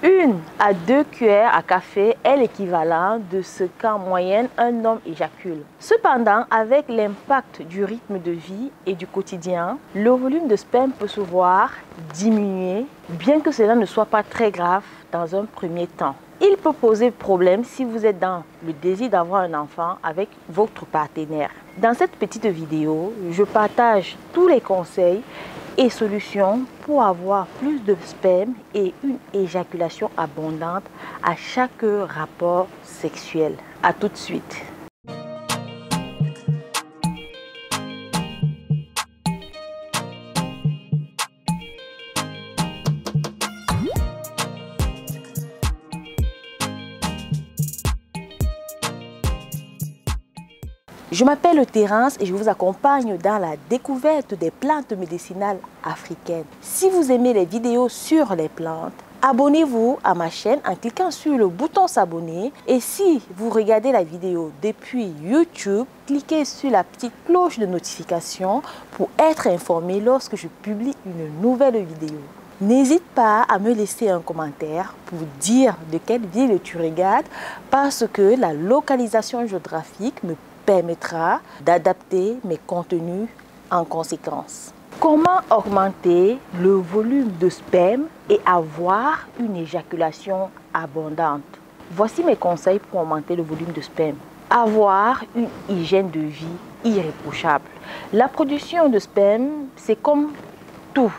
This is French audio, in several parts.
1 à 2 cuillères à café est l'équivalent de ce qu'en moyenne un homme éjacule. Cependant, avec l'impact du rythme de vie et du quotidien, le volume de sperme peut se voir diminuer, bien que cela ne soit pas très grave dans un premier temps. Il peut poser problème si vous êtes dans le désir d'avoir un enfant avec votre partenaire. Dans cette petite vidéo, je partage tous les conseils et solutions pour avoir plus de sperme et une éjaculation abondante à chaque rapport sexuel. À tout de suite. Je m'appelle Thérence et je vous accompagne dans la découverte des plantes médicinales africaines. Si vous aimez les vidéos sur les plantes, abonnez-vous à ma chaîne en cliquant sur le bouton s'abonner. Et si vous regardez la vidéo depuis YouTube, cliquez sur la petite cloche de notification pour être informé lorsque je publie une nouvelle vidéo. N'hésite pas à me laisser un commentaire pour dire de quelle ville tu regardes parce que la localisation géographique me permettra d'adapter mes contenus en conséquence. Comment augmenter le volume de sperme et avoir une éjaculation abondante? Voici mes conseils pour augmenter le volume de sperme. Avoir une hygiène de vie irréprochable. La production de sperme, c'est comme tout.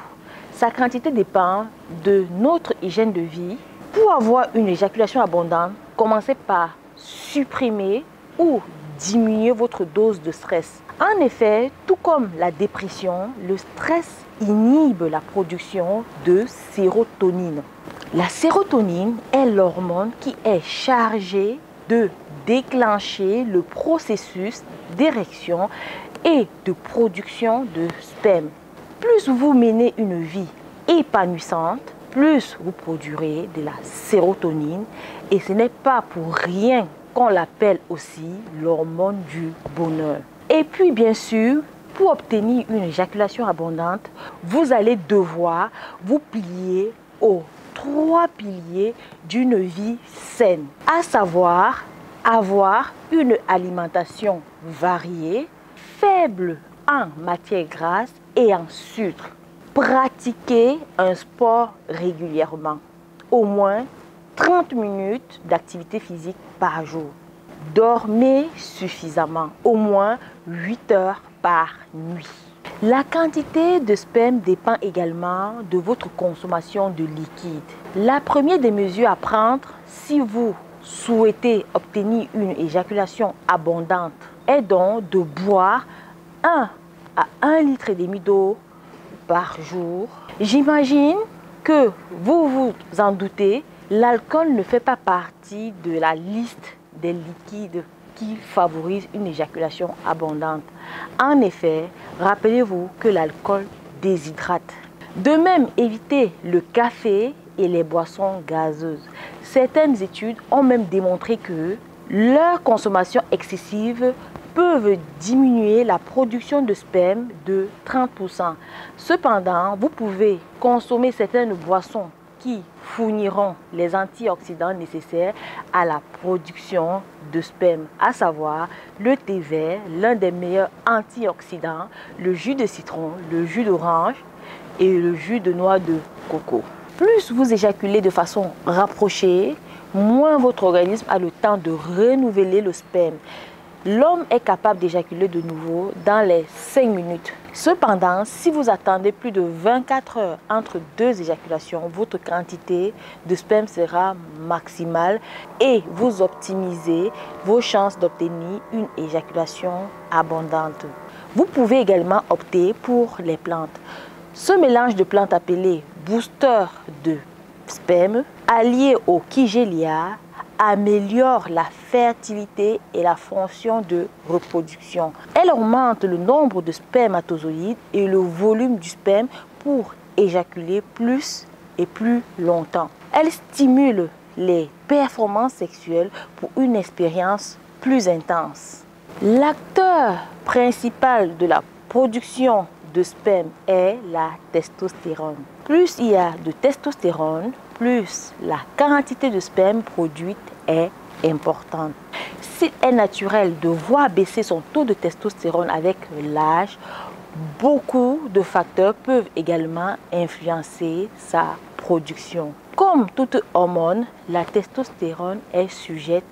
Sa quantité dépend de notre hygiène de vie. Pour avoir une éjaculation abondante, commencez par supprimer ou diminuer votre dose de stress. En effet, tout comme la dépression, le stress inhibe la production de sérotonine. La sérotonine est l'hormone qui est chargée de déclencher le processus d'érection et de production de sperme. Plus vous menez une vie épanouissante, plus vous produirez de la sérotonine et ce n'est pas pour rien qu'on l'appelle aussi l'hormone du bonheur. Et puis bien sûr, pour obtenir une éjaculation abondante, vous allez devoir vous plier aux 3 piliers d'une vie saine, à savoir avoir une alimentation variée, faible en matière grasse et en sucre, pratiquer un sport régulièrement, au moins 30 minutes d'activité physique par jour. Dormez suffisamment, au moins 8 heures par nuit. La quantité de sperme dépend également de votre consommation de liquide. La première des mesures à prendre si vous souhaitez obtenir une éjaculation abondante est donc de boire 1 à 1,5 litre d'eau par jour. J'imagine que vous vous en doutez, l'alcool ne fait pas partie de la liste des liquides qui favorisent une éjaculation abondante. En effet, rappelez-vous que l'alcool déshydrate. De même, évitez le café et les boissons gazeuses. Certaines études ont même démontré que leur consommation excessive peuvent diminuer la production de sperme de 30%. Cependant, vous pouvez consommer certaines boissons qui fourniront les antioxydants nécessaires à la production de sperme, à savoir le thé vert, l'un des meilleurs antioxydants, le jus de citron, le jus d'orange et le jus de noix de coco. Plus vous éjaculez de façon rapprochée, moins votre organisme a le temps de renouveler le sperme. L'homme est capable d'éjaculer de nouveau dans les 5 minutes. Cependant, si vous attendez plus de 24 heures entre 2 éjaculations, votre quantité de sperme sera maximale et vous optimisez vos chances d'obtenir une éjaculation abondante. Vous pouvez également opter pour les plantes. Ce mélange de plantes appelé booster de sperme, allié au Kigelia, améliore la fertilité et la fonction de reproduction. Elle augmente le nombre de spermatozoïdes et le volume du sperme pour éjaculer plus et plus longtemps. Elle stimule les performances sexuelles pour une expérience plus intense. L'acteur principal de la production de sperme est la testostérone. Plus il y a de testostérone, plus la quantité de sperme produite est importante. S'il est naturel de voir baisser son taux de testostérone avec l'âge, beaucoup de facteurs peuvent également influencer sa production. Comme toute hormone, la testostérone est sujette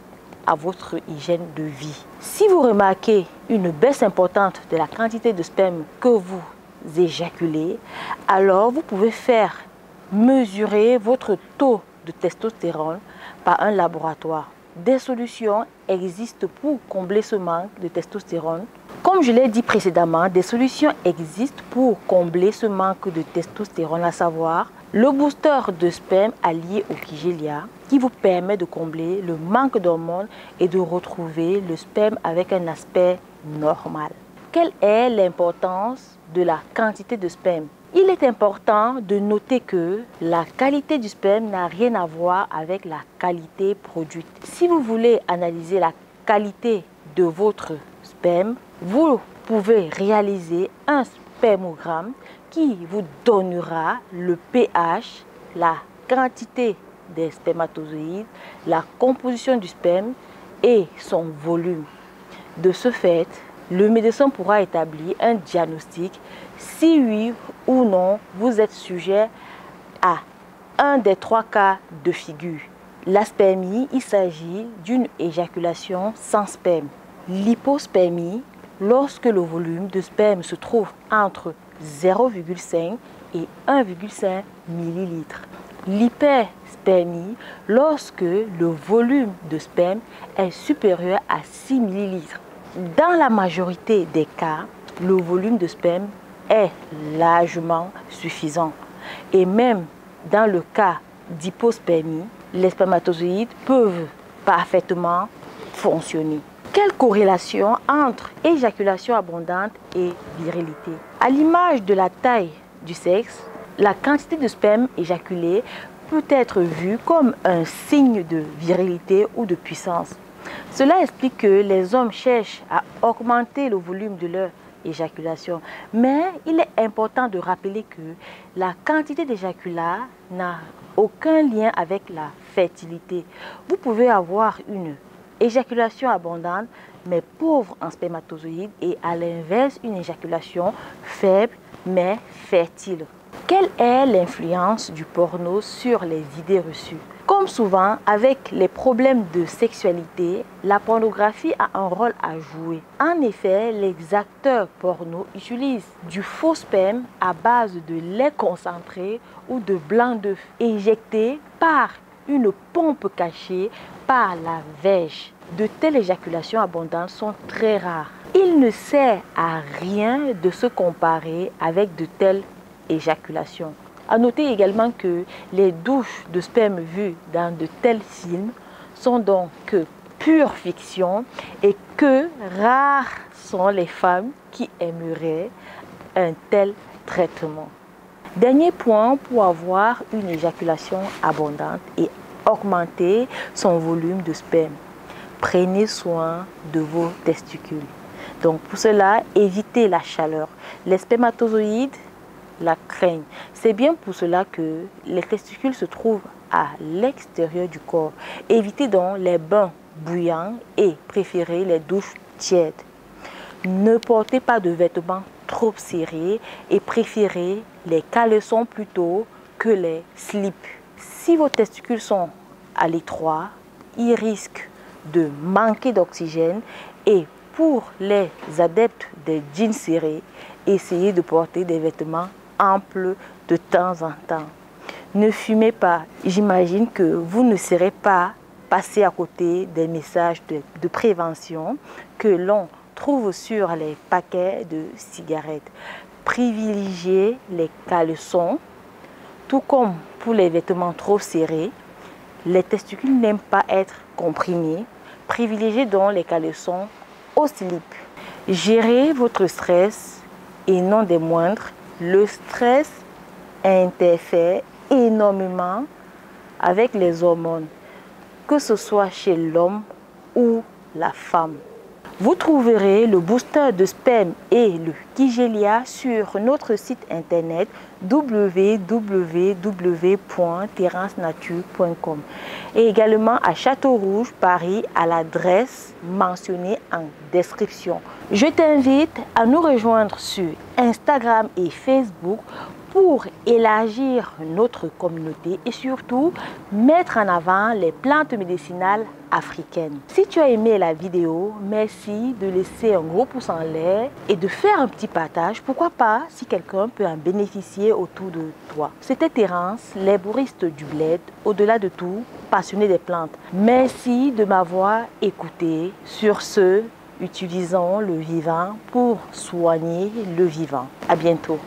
à votre hygiène de vie. Si vous remarquez une baisse importante de la quantité de sperme que vous éjaculez, alors vous pouvez faire mesurer votre taux de testostérone par un laboratoire. Des solutions existent pour combler ce manque de testostérone. Comme je l'ai dit précédemment, des solutions existent pour combler ce manque de testostérone, à savoir le booster de sperme allié au Kigelia, qui vous permet de combler le manque d'hormones et de retrouver le sperme avec un aspect normal. Quelle est l'importance de la quantité de sperme? Il est important de noter que la qualité du sperme n'a rien à voir avec la qualité produite. Si vous voulez analyser la qualité de votre sperme, vous pouvez réaliser un spermogramme qui vous donnera le pH, la quantité des spermatozoïdes, la composition du sperme et son volume. De ce fait, le médecin pourra établir un diagnostic si oui ou non vous êtes sujet à un des 3 cas de figure. L'aspermie, il s'agit d'une éjaculation sans sperme. L'hypospermie, lorsque le volume de sperme se trouve entre 0,5 et 1,5 ml. L'hyperspermie, lorsque le volume de sperme est supérieur à 6 ml. Dans la majorité des cas, le volume de sperme est largement suffisant. Et même dans le cas d'hypospermie, les spermatozoïdes peuvent parfaitement fonctionner. Quelle corrélation entre éjaculation abondante et virilité? À l'image de la taille du sexe, la quantité de sperme éjaculé peut être vue comme un signe de virilité ou de puissance. Cela explique que les hommes cherchent à augmenter le volume de leur éjaculation. Mais il est important de rappeler que la quantité d'éjaculat n'a aucun lien avec la fertilité. Vous pouvez avoir une éjaculation abondante mais pauvre en spermatozoïdes et à l'inverse une éjaculation faible mais fertile. Quelle est l'influence du porno sur les idées reçues? Comme souvent avec les problèmes de sexualité, la pornographie a un rôle à jouer. En effet, les acteurs porno utilisent du faux sperme à base de lait concentré ou de blanc d'œuf éjecté par une pompe cachée par la verge. De telles éjaculations abondantes sont très rares. Il ne sert à rien de se comparer avec de telles éjaculations. À noter également que les douches de sperme vues dans de tels films sont donc pure fiction et que rares sont les femmes qui aimeraient un tel traitement. Dernier point pour avoir une éjaculation abondante et augmenter son volume de sperme. Prenez soin de vos testicules. Donc pour cela, évitez la chaleur. Les spermatozoïdes la craignent. C'est bien pour cela que les testicules se trouvent à l'extérieur du corps. Évitez donc les bains bouillants et préférez les douches tièdes. Ne portez pas de vêtements trop serrés et préférez les caleçons plutôt que les slips. Si vos testicules sont à l'étroit, ils risquent de manquer d'oxygène et pour les adeptes des jeans serrés, essayez de porter des vêtements amples de temps en temps. Ne fumez pas. J'imagine que vous ne serez pas passé à côté des messages de prévention que l'on trouve sur les paquets de cigarettes. Privilégiez les caleçons, tout comme pour les vêtements trop serrés. Les testicules n'aiment pas être comprimés. Privilégiez donc les caleçons au slip. Gérez votre stress et non des moindres. Le stress interfère énormément avec les hormones, que ce soit chez l'homme ou la femme. Vous trouverez le booster de sperme et le Kigelia sur notre site internet www.terrancenature.com et également à Château-Rouge, Paris, à l'adresse mentionnée en description. Je t'invite à nous rejoindre sur Instagram et Facebook pour élargir notre communauté et surtout mettre en avant les plantes médicinales africaines. Si tu as aimé la vidéo, merci de laisser un gros pouce en l'air et de faire un petit partage. Pourquoi pas si quelqu'un peut en bénéficier autour de toi. C'était Terrance, l'herboriste du bled, au-delà de tout, passionné des plantes. Merci de m'avoir écouté. Sur ce, utilisons le vivant pour soigner le vivant. À bientôt.